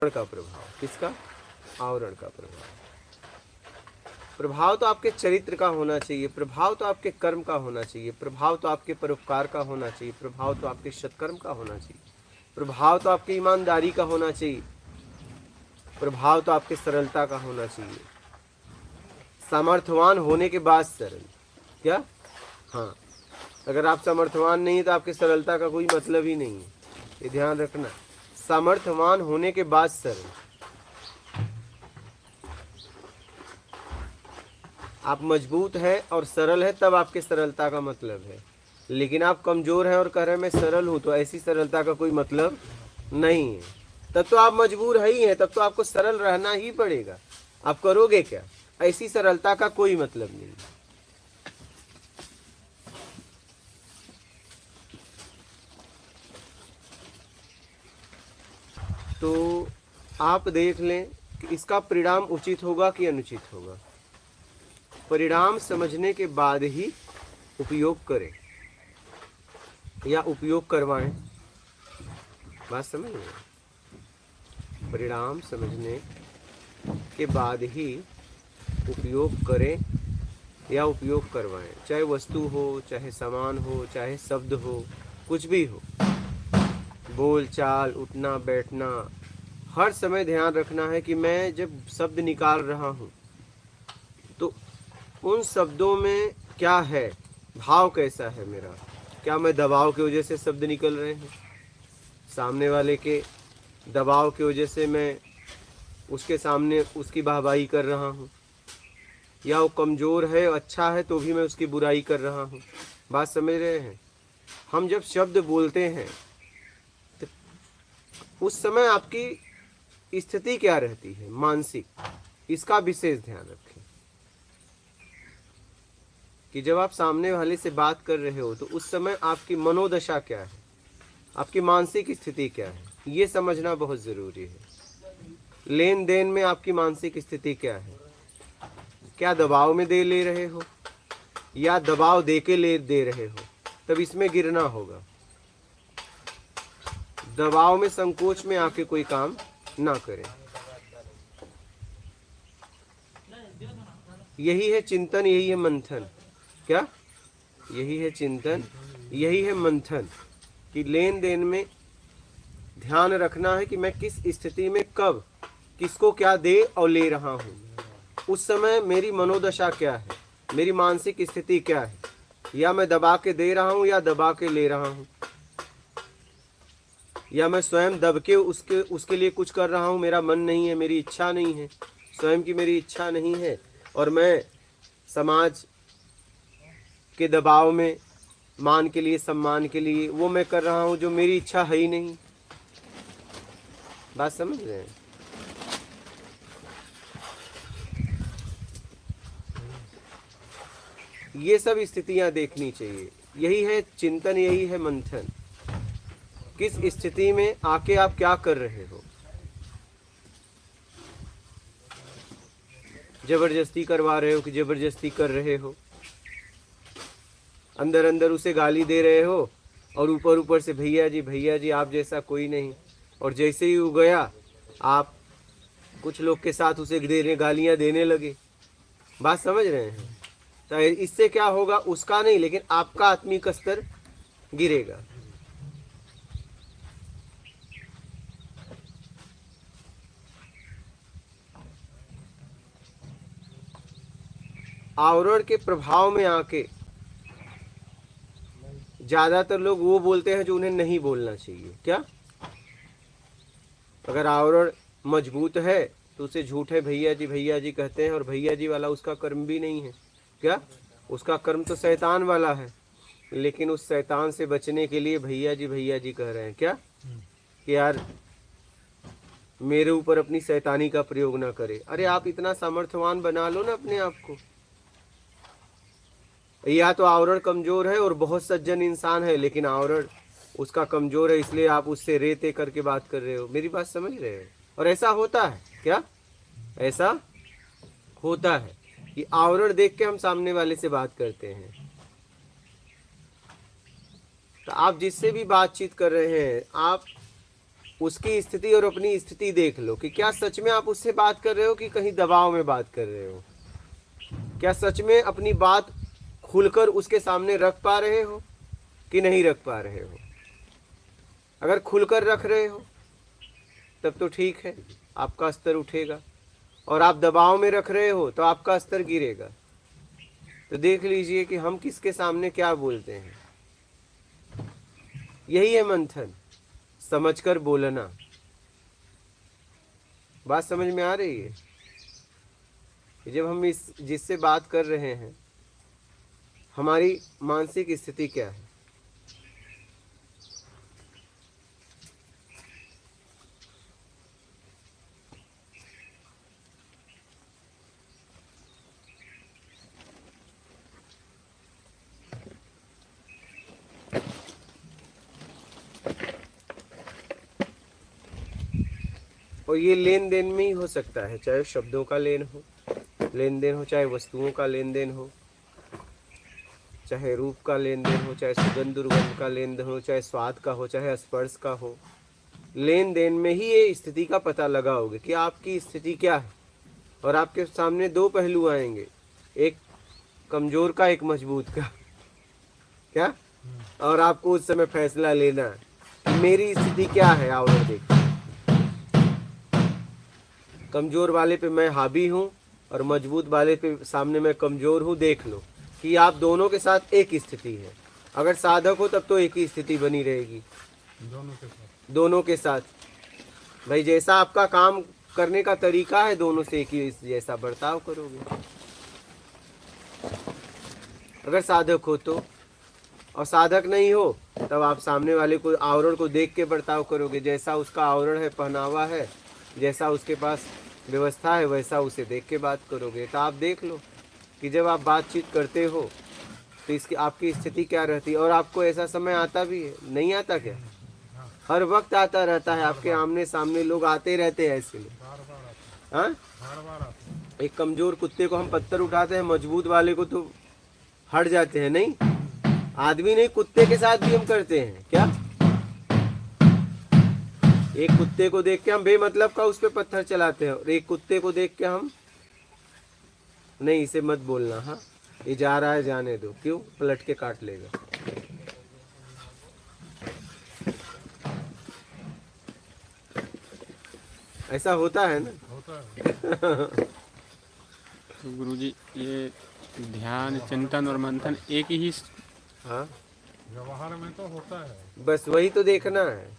का प्रभाव, किसका? आवरण का प्रभाव। प्रभाव तो आपके चरित्र का होना चाहिए, प्रभाव तो आपके कर्म का होना चाहिए, प्रभाव तो आपके परोपकार का होना चाहिए, प्रभाव तो आपके सत्कर्म का होना चाहिए, प्रभाव तो आपकी ईमानदारी का होना चाहिए, प्रभाव तो आपके सरलता का होना चाहिए। सामर्थ्यवान होने के बाद सरल, क्या? हाँ, अगर आप सामर्थ्यवान नहीं तो आपकी सरलता का कोई मतलब ही नहीं है, ये ध्यान रखना। सामर्थ्यवान होने के बाद सरल। आप मजबूत हैं और सरल है तब आपके सरलता का मतलब है, लेकिन आप कमजोर हैं और कह रहे हैं मैं सरल हूं, तो ऐसी सरलता का कोई मतलब नहीं है। तब तो आप मजबूर ही हैं, तब तो आपको सरल रहना ही पड़ेगा। आप करोगे क्या? ऐसी सरलता का कोई मतलब नहीं। तो आप देख लें कि इसका परिणाम उचित होगा कि अनुचित होगा। परिणाम समझने के बाद ही उपयोग करें या उपयोग करवाएं। बात समझ रहे हैं? परिणाम समझने के बाद ही उपयोग करें या उपयोग करवाएं, चाहे वस्तु हो, चाहे सामान हो, चाहे शब्द हो, कुछ भी हो। बोल चाल, उठना बैठना, हर समय ध्यान रखना है कि मैं जब शब्द निकाल रहा हूँ तो उन शब्दों में क्या है, भाव कैसा है मेरा। क्या मैं दबाव की वजह से शब्द निकल रहे हैं, सामने वाले के दबाव की वजह से मैं उसके सामने उसकी वाहवाही कर रहा हूँ, या वो कमज़ोर है अच्छा है तो भी मैं उसकी बुराई कर रहा हूँ। बात समझ रहे हैं? हम जब शब्द बोलते हैं तो उस समय आपकी स्थिति क्या रहती है, मानसिक, इसका विशेष ध्यान रखें कि जब आप सामने वाले से बात कर रहे हो तो उस समय आपकी मनोदशा क्या है, आपकी मानसिक स्थिति क्या है, ये समझना बहुत ज़रूरी है। लेन देन में आपकी मानसिक स्थिति क्या है, क्या दबाव में दे ले रहे हो या दबाव दे के ले दे रहे हो, तब इसमें गिरना होगा। दबाव में संकोच में आके कोई काम ना करें। यही है चिंतन, यही है मंथन। क्या? यही है चिंतन, यही है मंथन कि लेन देन में ध्यान रखना है कि मैं किस स्थिति में कब किसको क्या दे और ले रहा हूँ, उस समय मेरी मनोदशा क्या है, मेरी मानसिक स्थिति क्या है, या मैं दबा के दे रहा हूँ या दबा के ले रहा हूँ, या मैं स्वयं दब के उसके लिए कुछ कर रहा हूँ, मेरा मन नहीं है, मेरी इच्छा नहीं है, स्वयं की मेरी इच्छा नहीं है और मैं समाज के दबाव में मान के लिए, सम्मान के लिए वो मैं कर रहा हूँ जो मेरी इच्छा है ही नहीं। बात समझ रहे हैं? ये सब स्थितियां देखनी चाहिए। यही है चिंतन, यही है मंथन। किस स्थिति में आके आप क्या कर रहे हो, जबरदस्ती करवा रहे हो कि जबरदस्ती कर रहे हो, अंदर अंदर उसे गाली दे रहे हो और ऊपर ऊपर से भैया जी आप जैसा कोई नहीं, और जैसे ही वो गया आप कुछ लोग के साथ उसे गालियां देने लगे। बात समझ रहे हैं? तो इससे क्या होगा, उसका नहीं लेकिन आपका आत्मिक स्तर गिरेगा। आवरण के प्रभाव में आके ज्यादातर लोग वो बोलते हैं जो उन्हें नहीं बोलना चाहिए। क्या? अगर आवरण मजबूत है तो उसे झूठे भैया जी कहते हैं, और भैया जी वाला उसका कर्म भी नहीं है। क्या? उसका कर्म तो शैतान वाला है, लेकिन उस शैतान से बचने के लिए भैया जी कह रहे हैं। क्या? कि यार मेरे ऊपर अपनी शैतानी का प्रयोग ना करे। अरे आप इतना सामर्थ्यवान बना लो ना अपने आप को। या तो आवरण कमजोर है और बहुत सज्जन इंसान है, लेकिन आवरण उसका कमजोर है, इसलिए आप उससे रेते करके बात कर रहे हो। मेरी बात समझ रहे हो? और ऐसा होता है। क्या? ऐसा होता है कि आवरण देख के हम सामने वाले से बात करते हैं। तो आप जिससे भी बातचीत कर रहे हैं, आप उसकी स्थिति और अपनी स्थिति देख लो कि क्या सच में आप उससे बात कर रहे हो कि कहीं दबाव में बात कर रहे हो। क्या सच में अपनी बात खुलकर उसके सामने रख पा रहे हो कि नहीं रख पा रहे हो। अगर खुलकर रख रहे हो तब तो ठीक है, आपका स्तर उठेगा, और आप दबाव में रख रहे हो तो आपका स्तर गिरेगा। तो देख लीजिए कि हम किसके सामने क्या बोलते हैं। यही है मंथन, समझकर बोलना। बात समझ में आ रही है? जब हम इस जिससे बात कर रहे हैं, हमारी मानसिक स्थिति क्या है। और ये लेन देन में ही हो सकता है, चाहे शब्दों का लेन देन हो, चाहे वस्तुओं का लेन देन हो, चाहे रूप का लेन देन हो, चाहे सुगंध दुर्गंध का लेन देन हो, चाहे स्वाद का हो, चाहे स्पर्श का हो। लेन देन में ही ये स्थिति का पता लगाओगे कि आपकी स्थिति क्या है। और आपके सामने दो पहलू आएंगे, एक कमजोर का, एक मजबूत का। क्या? और आपको उस समय फैसला लेना है कि मेरी स्थिति क्या है। आओ देख, कमजोर वाले पे मैं हावी हूँ और मजबूत वाले पे सामने मैं कमजोर हूँ। देख लो कि आप दोनों के साथ एक स्थिति है। अगर साधक हो तब तो एक ही स्थिति बनी रहेगी दोनों के साथ। भाई जैसा आपका काम करने का तरीका है, दोनों से एक ही जैसा बर्ताव करोगे। अगर साधक हो तो, और साधक नहीं हो तब आप सामने वाले को, आवरण को देख के बर्ताव करोगे। जैसा उसका आवरण है, पहनावा है, जैसा उसके पास व्यवस्था है, वैसा उसे देख के बात करोगे। तो आप देख लो कि जब आप बातचीत करते हो तो इसकी आपकी स्थिति क्या रहती है। और आपको ऐसा समय आता भी है, नहीं आता क्या? हर वक्त आता रहता है, आपके आमने सामने लोग आते रहते हैं ऐसे में। हाँ, एक कमजोर कुत्ते को हम पत्थर उठाते हैं, मजबूत वाले को तो हट जाते हैं। नहीं, आदमी नहीं, कुत्ते के साथ भी हम करते हैं। क्या? एक कुत्ते को देख के हम बेमतलब का उस पर पत्थर चलाते हैं, और एक कुत्ते को देख के हम, नहीं इसे मत बोलना, हाँ ये जा रहा है जाने दो, क्यों? पलट के काट लेगा। ऐसा होता है ना? होता है। तो गुरुजी, ये ध्यान, चिंतन और मंथन एक ही। हाँ, व्यवहार में तो होता है। बस वही तो देखना है।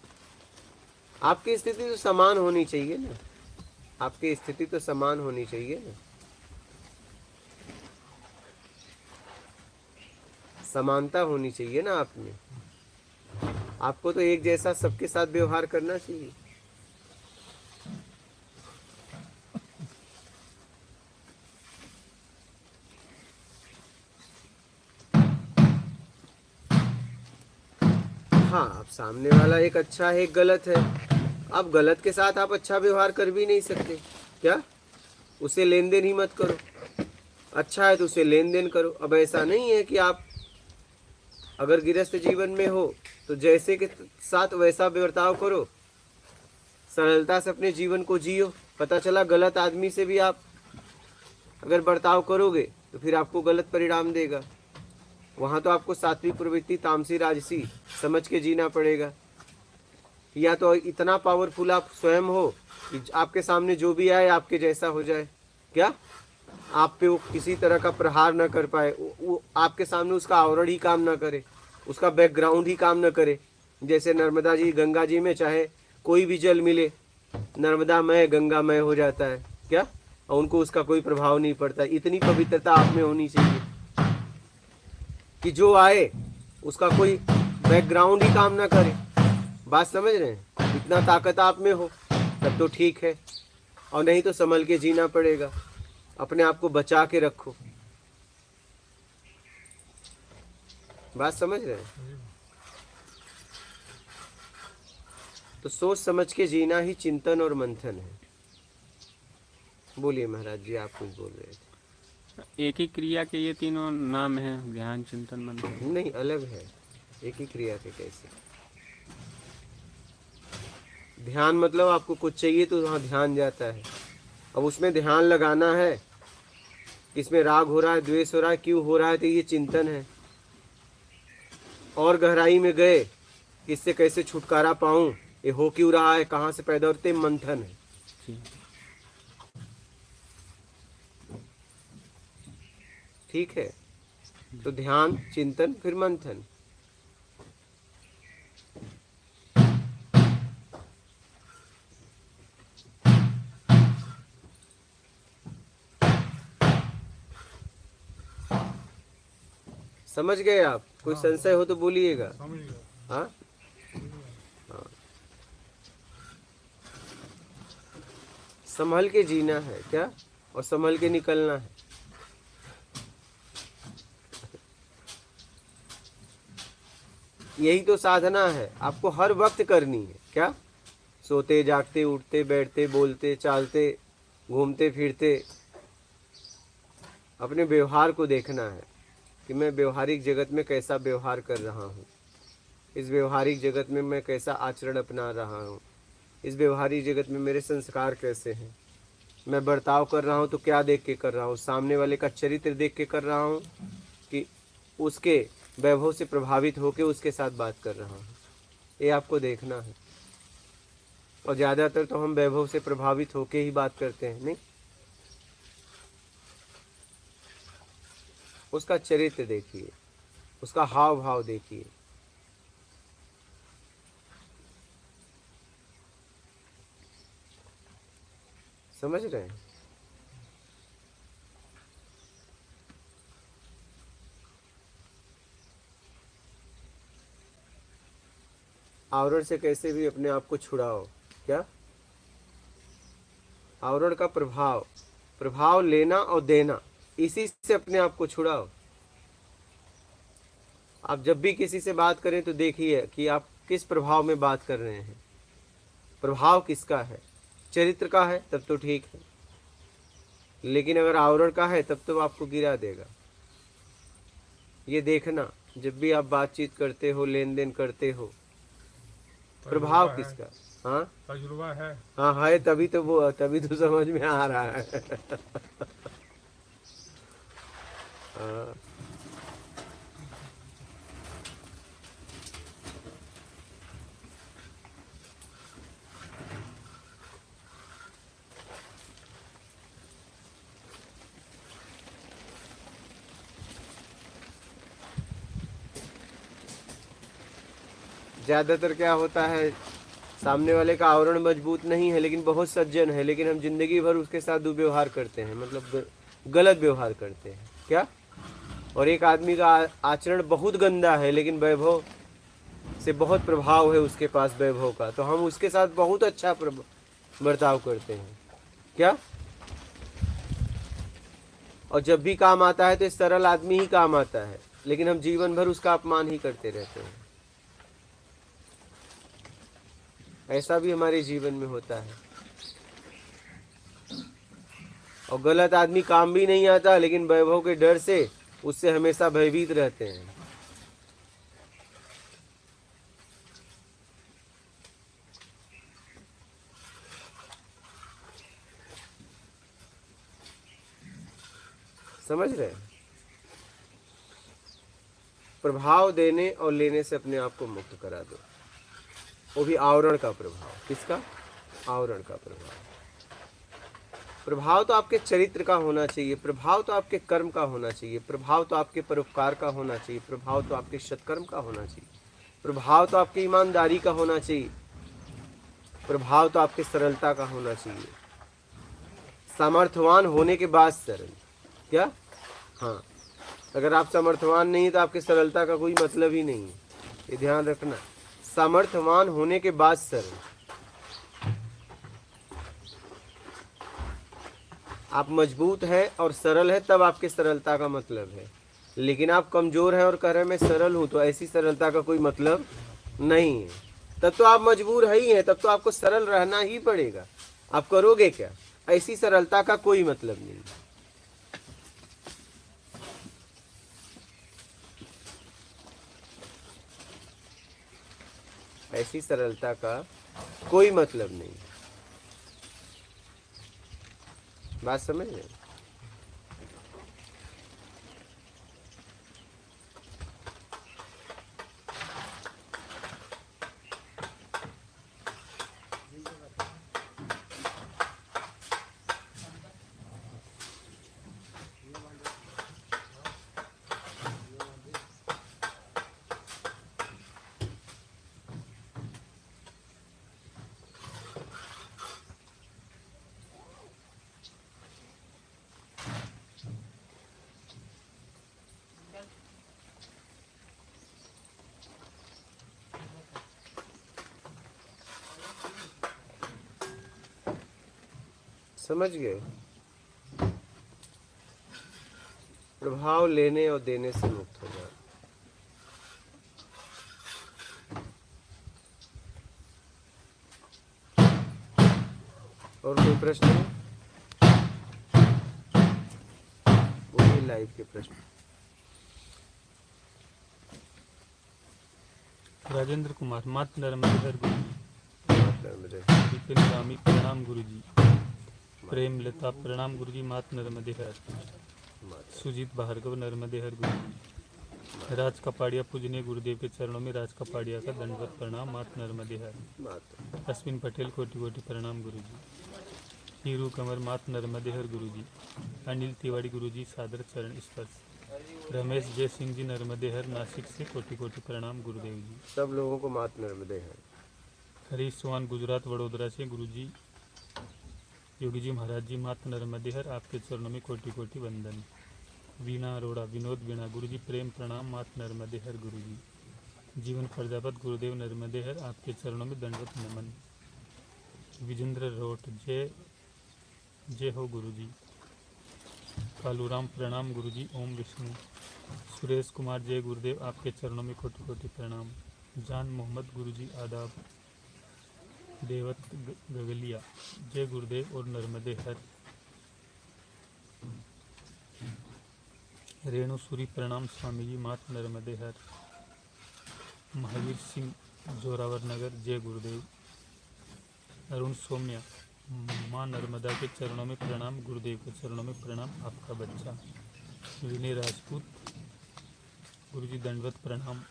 आपकी स्थिति तो समान होनी चाहिए ना, आपकी स्थिति तो समान होनी चाहिए ना। समानता होनी चाहिए ना आप में। आपको तो एक जैसा सबके साथ व्यवहार करना चाहिए। हाँ, अब सामने वाला एक अच्छा है, एक गलत है। अब गलत के साथ आप अच्छा व्यवहार कर भी नहीं सकते। क्या? उसे लेन देन ही मत करो। अच्छा है तो उसे लेन देन करो। अब ऐसा नहीं है कि आप अगर गृहस्थ जीवन में हो तो जैसे के साथ वैसा बर्ताव करो, सरलता से अपने जीवन को जियो। पता चला गलत आदमी से भी आप अगर बर्ताव करोगे तो फिर आपको गलत परिणाम देगा। वहाँ तो आपको सात्विक प्रवृत्ति, तामसी, राजसी समझ के जीना पड़ेगा। या तो इतना पावरफुल आप स्वयं हो कि आपके सामने जो भी आए आपके जैसा हो जाए। क्या? आप पे वो किसी तरह का प्रहार न कर पाए, वो आपके सामने उसका आवरण ही काम न करे, उसका बैकग्राउंड ही काम न करे। जैसे नर्मदा जी, गंगा जी में चाहे कोई भी जल मिले, नर्मदामय गंगामय हो जाता है। क्या? और उनको उसका कोई प्रभाव नहीं पड़ता। इतनी पवित्रता आप में होनी चाहिए कि जो आए उसका कोई बैकग्राउंड ही काम ना करे। बात समझ रहे हैं? इतना ताकत आप में हो तब तो ठीक है, और नहीं तो संभल के जीना पड़ेगा। अपने आप को बचा के रखो। बात समझ रहे हैं? तो सोच समझ के जीना ही चिंतन और मंथन है। बोलिए महाराज जी, आप कुछ बोल रहे थे। एक ही क्रिया के ये तीनों नाम हैं, ध्यान, चिंतन, मंथन? नहीं, अलग है। एक ही क्रिया के कैसे? ध्यान मतलब आपको कुछ चाहिए तो वहाँ ध्यान जाता है। अब उसमें ध्यान लगाना है, इसमें राग हो रहा है, द्वेष हो रहा है, क्यों हो रहा है, तो ये चिंतन है। और गहराई में गए, इससे कैसे छुटकारा पाऊं, ये हो क्यों रहा है, कहाँ से पैदा होते, मंथन है। जी। ठीक है, तो ध्यान, चिंतन, फिर मंथन। समझ गए आप? कोई संशय हो तो बोलिएगा। समझ गया। हाँ हाँ, संभल के जीना है क्या, और संभल के निकलना है। यही तो साधना है, आपको हर वक्त करनी है। क्या, सोते जागते, उठते बैठते, बोलते चालते, घूमते फिरते, अपने व्यवहार को देखना है कि मैं व्यवहारिक जगत में कैसा व्यवहार कर रहा हूँ, इस व्यवहारिक जगत में मैं कैसा आचरण अपना रहा हूँ, इस व्यवहारिक जगत में मेरे संस्कार कैसे हैं, मैं बर्ताव कर रहा हूँ तो क्या देख के कर रहा हूँ, सामने वाले का चरित्र देख के कर रहा हूँ कि उसके वैभव से प्रभावित होकर उसके साथ बात कर रहा हूँ, ये आपको देखना है। और ज़्यादातर तो हम वैभव से प्रभावित होकर ही बात करते हैं, नहीं, उसका चरित्र देखिए, उसका हाव भाव देखिए। समझ रहे हैं? आवरण से कैसे भी अपने आप को छुड़ाओ। क्या, आवरण का प्रभाव, प्रभाव लेना और देना, इसी से अपने आप को छुड़ाओ। आप जब भी किसी से बात करें तो देखिए कि आप किस प्रभाव में बात कर रहे हैं। प्रभाव किसका है? चरित्र का है तब तो ठीक है, लेकिन अगर आवरण का है तब तो आपको गिरा देगा। ये देखना, जब भी आप बातचीत करते हो, लेन देन करते हो, प्रभाव तजुर्बा है। किसका? हाँ तजुर्बा है। हाँ है, तभी तो समझ में आ रहा है। हाँ, ज़्यादातर क्या होता है, सामने वाले का आवरण मजबूत नहीं है लेकिन बहुत सज्जन है, लेकिन हम जिंदगी भर उसके साथ दुर्व्यवहार करते हैं, मतलब गलत व्यवहार करते हैं। क्या, और एक आदमी का आचरण बहुत गंदा है लेकिन वैभव से बहुत प्रभाव है उसके पास वैभव का, तो हम उसके साथ बहुत अच्छा बर्ताव करते हैं। क्या, और जब भी काम आता है तो इस सरल आदमी ही काम आता है, लेकिन हम जीवन भर उसका अपमान ही करते रहते हैं। ऐसा भी हमारे जीवन में होता है। और गलत आदमी काम भी नहीं आता लेकिन वैभव के डर से उससे हमेशा भयभीत रहते हैं। समझ रहे हैं? प्रभाव देने और लेने से अपने आप को मुक्त करा दो, वो भी आवरण का प्रभाव। किसका? आवरण का प्रभाव। प्रभाव तो आपके चरित्र का होना चाहिए, प्रभाव तो आपके कर्म का होना चाहिए, प्रभाव तो आपके परोपकार का होना चाहिए, प्रभाव तो आपके सत्कर्म का होना चाहिए, प्रभाव तो आपकी ईमानदारी का होना चाहिए, प्रभाव तो आपके सरलता का होना चाहिए। सामर्थ्यवान होने के बाद सरल। क्या, हाँ, अगर आप सामर्थ्यवान नहीं तो आपके सरलता का कोई मतलब ही नहीं है, ये ध्यान रखना। सामर्थ्यवान होने के बाद सरल। आप मजबूत है और सरल है तब आपके सरलता का मतलब है, लेकिन आप कमजोर हैं और कह रहे हैं मैं सरल हूं, तो ऐसी सरलता का कोई मतलब नहीं है। तब तो आप मजबूर है ही हैं, तब तो आपको सरल रहना ही पड़ेगा। आप करोगे क्या? ऐसी सरलता का कोई मतलब नहीं। ऐसी सरलता का कोई मतलब नहीं। बात समझ रहे? समझ गए? प्रभाव लेने और देने से मुक्त हो जाओ। और कोई प्रश्न है? वही लाइव के प्रश्न। राजेंद्र कुमार, मात नर्मदेहर नर्मदे गुरुजी, रामी प्रणाम गुरुजी, प्रेम लता प्रणाम गुरुजी, मात नर्मदेहर, सुजीत भार्गव नर्मदेहर गुरुजी, राज कपाड़िया पूजनीय गुरुदेव के चरणों में राज कपाड़िया का दंडवत प्रणाम, मात नर्मदेहर, मात अश्विन पटेल कोटि कोटि प्रणाम गुरुजी, हीरू कंवर मात नर्मदेहर गुरुजी, अनिल तिवारी गुरुजी सादर चरण स्पर्श, रमेश जय सिंह जी नर्मदेहर नासिक से कोटि कोटि प्रणाम गुरुदेव जी, सब लोगों को मात नर्मदे है। हरीश चौहान गुजरात वडोदरा से गुरुजी, योगी जी महाराज जी मात नर्मदेहर आपके चरणों में कोटि कोटि वंदन, वीणा अरोड़ा विनोद वीणा गुरुजी प्रेम प्रणाम, मात नर्मदेहर गुरुजी, जीवन प्रजापत गुरुदेव नर्मदेहर आपके चरणों में दंडवत नमन, विजेंद्र रोट जय जय हो गुरुजी, कालूराम प्रणाम गुरुजी, ओम विष्णु, सुरेश कुमार जय गुरुदेव आपके चरणों में कोटि कोटि प्रणाम, जान मोहम्मद गुरुजी आदाब, देवत गगलिया जय गुरुदेव और नर्मदे हर, रेणु सूरी प्रणाम स्वामी जी, मात नर्मदे हर, महावीर सिंह जोरावर नगर जय गुरुदेव, अरुण सोम्या माँ नर्मदा के चरणों में प्रणाम, गुरुदेव के चरणों में प्रणाम, आपका बच्चा, विनय राजपूत गुरुजी दंडवत प्रणाम,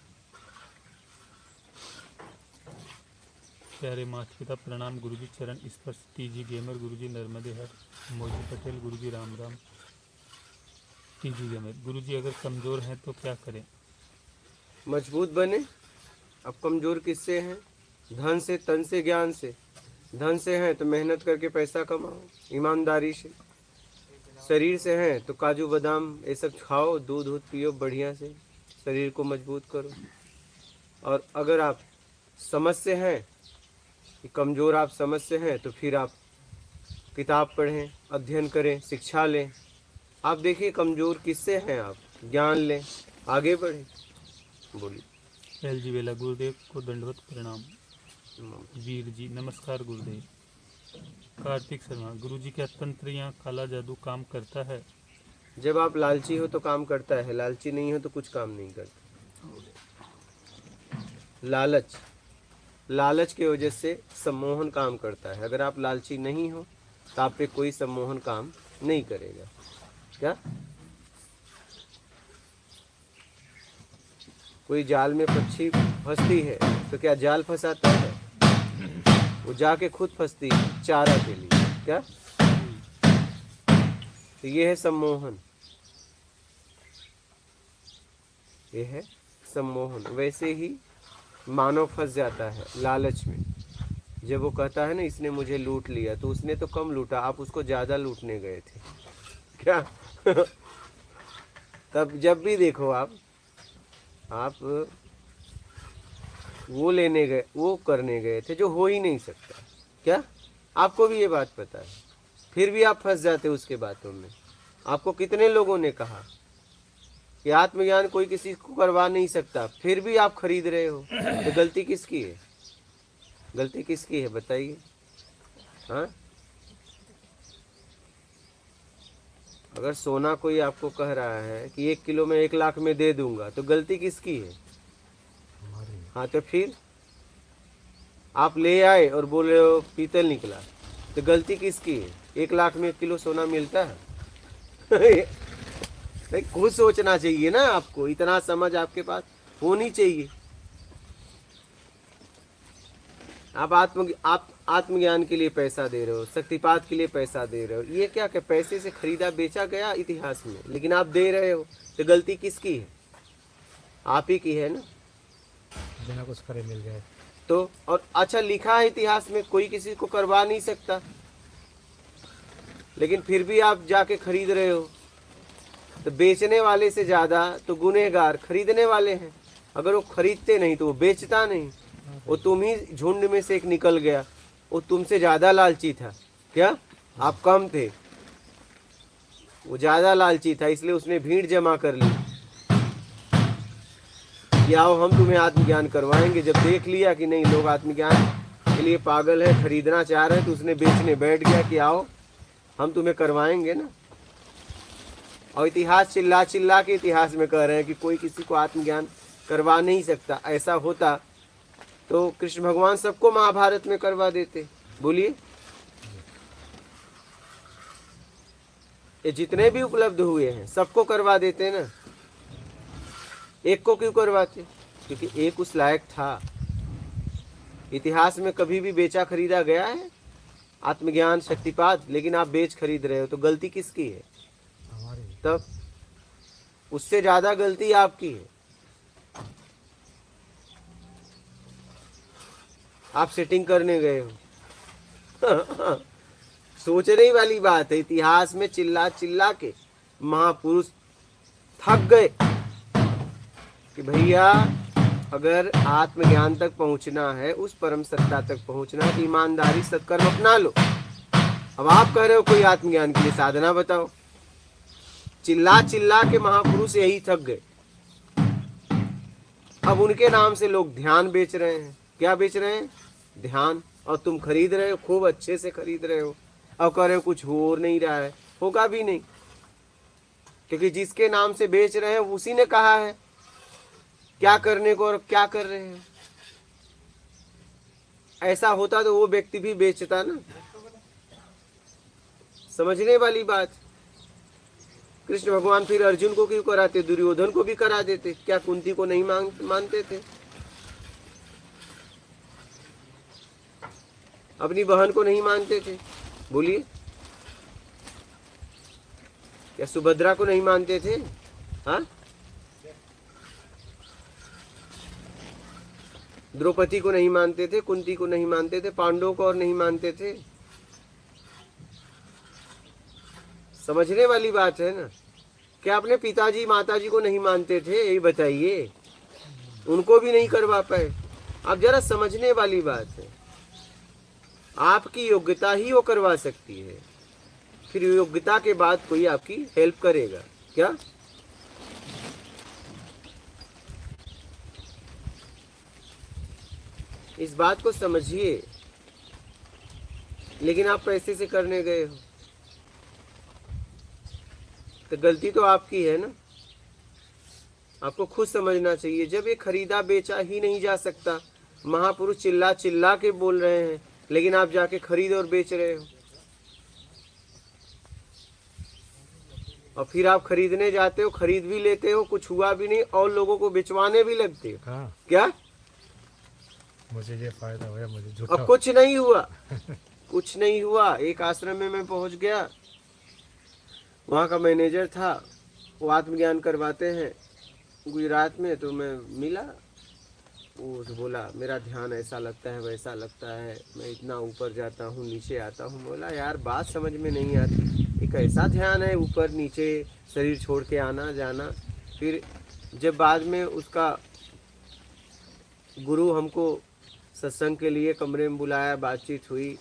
प्यारे माता पिता प्रणाम गुरुजी चरण स्पर्श, टीजी गेमर गुरुजी नर्मदे हर, मोजी पटेल गुरुजी राम राम, टीजी गेमर गुरुजी अगर कमज़ोर हैं तो क्या करें? मजबूत बने। अब कमजोर किससे हैं? धन से, तन से, ज्ञान से। धन से हैं तो मेहनत करके पैसा कमाओ ईमानदारी से। शरीर से हैं तो काजू बादाम ये सब खाओ, दूध दूध पियो बढ़िया से, शरीर को मजबूत करो। और अगर आप समझ से हैं कि कमज़ोर आप समझ से हैं तो फिर आप किताब पढ़ें, अध्ययन करें, शिक्षा लें। आप देखिए कमज़ोर किससे हैं, आप ज्ञान लें, आगे बढ़ें। बोलिए। एल जी वेला गुरुदेव को दंडवत प्रणाम, वीर जी नमस्कार गुरुदेव, कार्तिक शर्मा गुरुजी क्या तंत्र या काला जादू काम करता है? जब आप लालची हो तो काम करता है, लालची नहीं हो तो कुछ काम नहीं करता। लालच, लालच की वजह से सम्मोहन काम करता है। अगर आप लालची नहीं हो तो आप पे कोई सम्मोहन काम नहीं करेगा। क्या कोई जाल में पक्षी फंसती है तो क्या जाल फंसाता है? वो जाके खुद फंसती है चारा के लिए। क्या? तो ये है सम्मोहन, ये है सम्मोहन। वैसे ही मानव फंस जाता है लालच में। जब वो कहता है ना इसने मुझे लूट लिया, तो उसने तो कम लूटा, आप उसको ज़्यादा लूटने गए थे। क्या? तब जब भी देखो आप वो लेने गए, वो करने गए थे जो हो ही नहीं सकता। क्या? आपको भी ये बात पता है, फिर भी आप फंस जाते उसके बातों में। आपको कितने लोगों ने कहा कि आत्मज्ञान कोई किसी को करवा नहीं सकता, फिर भी आप खरीद रहे हो। तो गलती किसकी है? गलती किसकी है बताइए। हाँ, अगर सोना कोई आपको कह रहा है कि 1 किलो में 1 लाख में दे दूंगा, तो गलती किसकी है? हाँ, तो फिर आप ले आए और बोल रहे हो पीतल निकला, तो गलती किसकी है? 1 लाख में 1 किलो सोना मिलता है? नहीं, खुद सोचना चाहिए ना आपको, इतना समझ आपके पास होनी चाहिए। आप आत्मज्ञान के लिए पैसा दे रहे हो, शक्तिपात के लिए पैसा दे रहे हो, ये क्या कि पैसे से खरीदा बेचा गया इतिहास में, लेकिन आप दे रहे हो, तो गलती किसकी है? आप ही की है ना। बिना कुछ करे मिल गए तो और अच्छा लिखा है इतिहास में, कोई किसी को करवा नहीं सकता, लेकिन फिर भी आप जाके खरीद रहे हो, तो बेचने वाले से ज्यादा तो गुनहगार खरीदने वाले हैं। अगर वो खरीदते नहीं तो वो बेचता नहीं, वो तुम ही झुंड में से एक निकल गया, वो तुमसे ज्यादा लालची था क्या? आप कम थे, वो ज्यादा लालची था, इसलिए उसने भीड़ जमा कर ली कि आओ हम तुम्हें आत्मज्ञान करवाएंगे। जब देख लिया कि नहीं लोग आत्मज्ञान के लिए पागल है, खरीदना चाह रहे हैं, तो उसने बेचने बैठ गया कि आओ हम तुम्हें करवाएंगे ना। और इतिहास चिल्ला चिल्ला के इतिहास में कह रहे हैं कि कोई किसी को आत्मज्ञान करवा नहीं सकता। ऐसा होता तो कृष्ण भगवान सबको महाभारत में करवा देते। बोलिए, ये जितने भी उपलब्ध हुए हैं सबको करवा देते ना, एक को क्यों करवाते? क्योंकि एक उस लायक था। इतिहास में कभी भी बेचा खरीदा गया है आत्मज्ञान शक्तिपात? लेकिन आप बेच खरीद रहे हो, तो गलती किसकी है? हमारी। तब उससे ज्यादा गलती आपकी है। आप सेटिंग करने गए हो। सोचने वाली बात है। इतिहास में चिल्ला चिल्ला के महापुरुष थक गए कि भैया अगर आत्मज्ञान तक पहुंचना है, उस परम सत्ता तक पहुंचना है, तो ईमानदारी सत्कर्म अपना लो। अब आप कह रहे हो कोई आत्मज्ञान के लिए साधना बताओ। चिल्ला चिल्ला के महापुरुष यही थक गए। अब उनके नाम से लोग ध्यान बेच रहे हैं। क्या बेच रहे हैं? ध्यान। और तुम खरीद रहे हो, खूब अच्छे से खरीद रहे हो, और कह रहे हो कुछ हो नहीं रहा है। होगा भी नहीं, क्योंकि जिसके नाम से बेच रहे हैं उसी ने कहा है क्या करने को और क्या कर रहे हैं। ऐसा होता तो वो व्यक्ति भी बेचता ना। समझने वाली बात। कृष्ण भगवान फिर अर्जुन को क्यों कराते? दुर्योधन को भी करा देते। क्या कुंती को नहीं मानते थे? अपनी बहन को नहीं मानते थे? बोलिए, क्या सुभद्रा को नहीं मानते थे? हाँ, द्रौपदी को नहीं मानते थे, कुंती को नहीं मानते थे, पांडवों को और नहीं मानते थे। समझने वाली बात है ना। क्या अपने पिताजी माताजी को नहीं मानते थे? यही बताइए, उनको भी नहीं करवा पाए। अब जरा समझने वाली बात है। आपकी योग्यता ही वो करवा सकती है, फिर योग्यता के बाद कोई आपकी हेल्प करेगा क्या? इस बात को समझिए। लेकिन आप पैसे से करने गए हो, तो गलती तो आपकी है ना। आपको खुद समझना चाहिए। जब ये खरीदा बेचा ही नहीं जा सकता, महापुरुष चिल्ला चिल्ला के बोल रहे हैं, लेकिन आप जाके खरीद और बेच रहे हो, और फिर आप खरीदने जाते हो, खरीद भी लेते हो, कुछ हुआ भी नहीं, और लोगों को बेचवाने भी लगते हो। हाँ, क्या मुझे ये फायदा हुआ, मुझे और झूठा। कुछ नहीं हुआ। कुछ नहीं हुआ। एक आश्रम में मैं पहुंच गया, वहाँ का मैनेजर था, वो आत्मज्ञान करवाते हैं गुजरात में। तो मैं मिला, वो तो बोला मेरा ध्यान ऐसा लगता है वैसा लगता है, मैं इतना ऊपर जाता हूँ नीचे आता हूँ। बोला यार बात समझ में नहीं आती, एक ऐसा ध्यान है ऊपर नीचे शरीर छोड़ के आना जाना। फिर जब बाद में उसका गुरु हमको सत्संग के लिए कमरे में बुलाया, बातचीत हुई,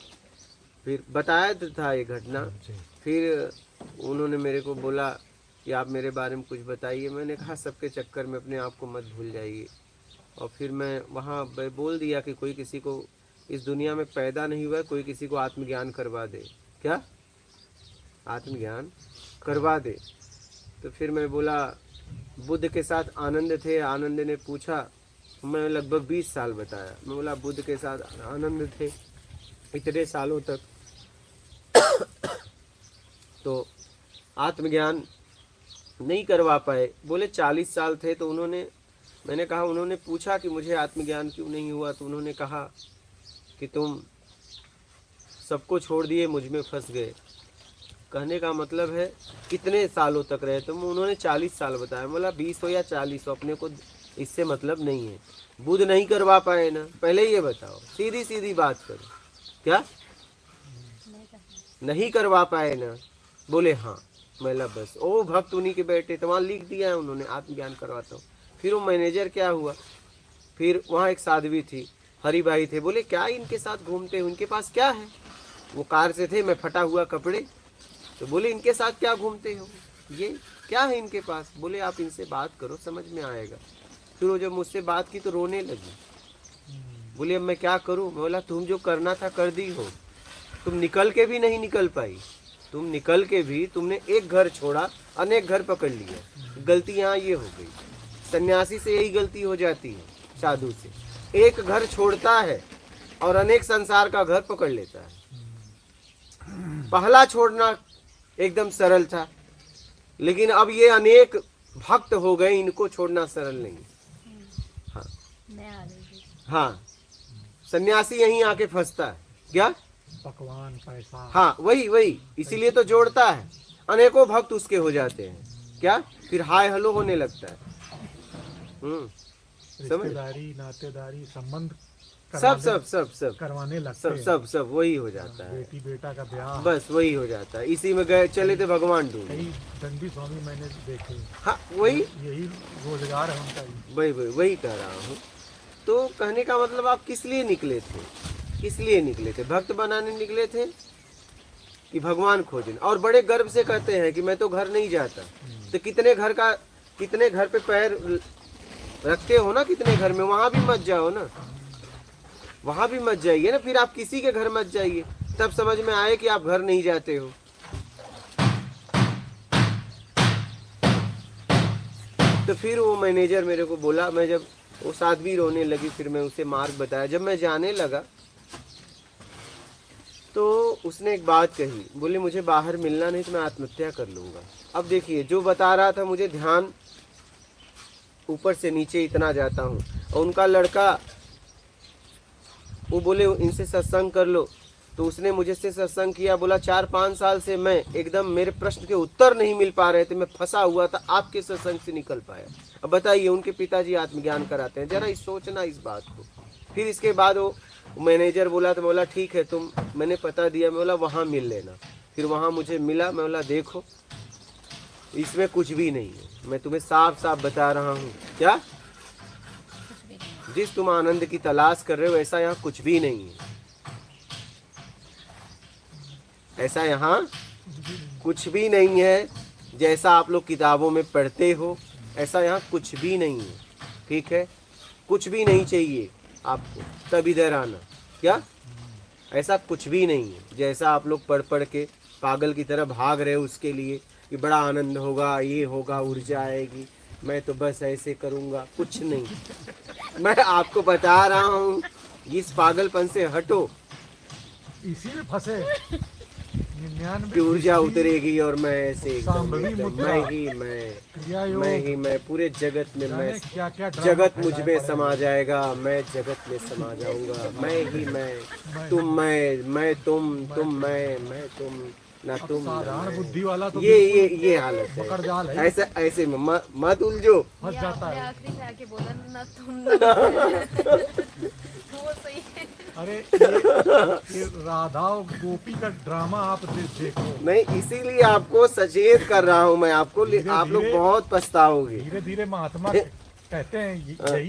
फिर बताया तो था ये घटना। जी। फिर उन्होंने मेरे को बोला कि आप मेरे बारे में कुछ बताइए। मैंने कहा सबके चक्कर में अपने आप को मत भूल जाइए। और फिर मैं वहाँ बोल दिया कि कोई किसी को इस दुनिया में पैदा नहीं हुआ, कोई किसी को आत्मज्ञान करवा दे। क्या आत्मज्ञान करवा दे? तो फिर मैं बोला बुद्ध के साथ आनंद थे, आनंद ने पूछा मैं लगभग 20 साल बताया। मैं बोला बुद्ध के साथ आनंद थे इतने सालों तक। तो आत्मज्ञान नहीं करवा पाए। बोले 40 साल थे। तो मैंने कहा, उन्होंने पूछा कि मुझे आत्मज्ञान क्यों नहीं हुआ। तो उन्होंने कहा कि तुम सबको छोड़ दिए, मुझ में फंस गए। कहने का मतलब है कितने सालों तक रहे। तो उन्होंने 40 साल बताया। बोला 20 हो या 40 हो, अपने को इससे मतलब नहीं है। बुद्ध नहीं करवा पाए ना, पहले ये बताओ, सीधी सीधी बात करो। क्या नहीं करवा पाए ना? बोले हाँ। मैं बस ओ भक्त उन्हीं के बैठे। तो वहाँ लिख दिया है उन्होंने, आत्मज्ञान करवाता हूँ। फिर वो मैनेजर क्या हुआ, फिर वहाँ एक साध्वी थी, हरिभाई थे। बोले क्या इनके साथ घूमते हो, इनके पास क्या है? वो कार से थे, मैं फटा हुआ कपड़े। तो बोले इनके साथ क्या घूमते हो, ये क्या है इनके पास? बोले आप इनसे बात करो, समझ में आएगा। फिर वो जब मुझसे बात की तो रोने लगी। बोले अब मैं क्या करूं? बोला तुम जो करना था कर दी हो, तुम निकल के भी नहीं निकल पाई। तुम निकल के भी तुमने एक घर छोड़ा, अनेक घर पकड़ लिया। गलती यहाँ ये हो गई। सन्यासी से यही गलती हो जाती है, साधु से। एक घर छोड़ता है और अनेक संसार का घर पकड़ लेता है। पहला छोड़ना एकदम सरल था, लेकिन अब ये अनेक भक्त हो गए, इनको छोड़ना सरल नहीं। हाँ हाँ, सन्यासी यहीं आके फंसता है। क्या? पकवान, पैसा। हाँ वही इसीलिए तो जोड़ता है। अनेकों भक्त उसके हो जाते हैं। क्या? फिर हाय हलो होने लगता है। समझ? रिश्तेदारी, नातेदारी, संबंध सब करवाने लगते हैं। सब वही हो जाता है। बेटी बेटा का ब्याह, बस वही हो जाता है। इसी में गए चले थे भगवान ढूंढ। कई दंडी स्वामी मैंने देखे। हाँ वही यही रोजगार है उनका ही। वही कह रहा हूँ। तो कहने का मतलब आप किस लिए निकले थे? किस लिए निकले थे? भक्त बनाने निकले थे कि भगवान खोजने? और बड़े गर्व से कहते हैं कि मैं तो घर नहीं जाता। तो कितने घर पे पैर रखते हो ना, कितने घर में, वहां भी मत जाओ ना, वहां भी मत जाइए ना। फिर आप किसी के घर मत जाइए, तब समझ में आए कि आप घर नहीं जाते हो। तो फिर वो मैनेजर मेरे को बोला, मैं जब वो साध्वी रोने लगी, फिर मैं उसे मार्ग बताया। जब मैं जाने लगा तो उसने एक बात कही। बोले मुझे बाहर मिलना नहीं तो मैं आत्महत्या कर लूंगा। अब देखिए, जो बता रहा था, मुझे ध्यान ऊपर से नीचे इतना जाता हूँ। और उनका लड़का, वो बोले इनसे सत्संग कर लो। तो उसने मुझे से सत्संग किया। बोला 4-5 साल से मैं एकदम, मेरे प्रश्न के उत्तर नहीं मिल पा रहे थे, मैं फंसा हुआ था, आपके सत्संग से निकल पाया। अब बताइए, उनके पिताजी आत्मज्ञान कराते हैं। जरा सोचना इस बात को। फिर इसके बाद वो मैनेजर बोला, तो बोला ठीक है, तुम, मैंने पता दिया। मैं बोला वहाँ मिल लेना। फिर वहाँ मुझे मिला। मैं बोला देखो, इसमें कुछ भी नहीं है, मैं तुम्हें साफ साफ बता रहा हूँ। क्या? जिस तुम आनंद की तलाश कर रहे हो, ऐसा यहाँ कुछ भी नहीं है। ऐसा यहाँ कुछ भी नहीं है। जैसा आप लोग किताबों में पढ़ते हो, ऐसा यहाँ कुछ भी नहीं है। ठीक है? कुछ भी नहीं चाहिए आपको, तब इधर आना। क्या? ऐसा कुछ भी नहीं है जैसा आप लोग पढ़ पढ़ के पागल की तरह भाग रहे हो उसके लिए कि बड़ा आनंद होगा, ये होगा, ऊर्जा आएगी, मैं तो बस ऐसे करूँगा। कुछ नहीं। मैं आपको बता रहा हूँ, इस पागलपन से हटो। इसी में फंसे। 99 की ऊर्जा उतरेगी और मैं ऐसे सांभवी एकदम मुद्रा, मैं पूरे जगत में, मैं क्या जगत मुझ में समा जाएगा, मैं जगत में समा जाऊंगा। मैं ही मैं, तुम मैं तुम मैं तुम, ना तुम ना साधारण मैं। बुद्धि वाला तो ये हालत है। पकड़ जाल है। ऐसे में मत उलझो। फंस जाता है। आखिरी में आके बोला ना तुम ना वो सही है। अरे ये राधा और गोपी का ड्रामा आप देखो। नहीं, इसीलिए आपको सचेत कर रहा हूँ मैं। आपको, आप लोग बहुत पछताओगे। धीरे धीरे महात्मा कहते हैं यही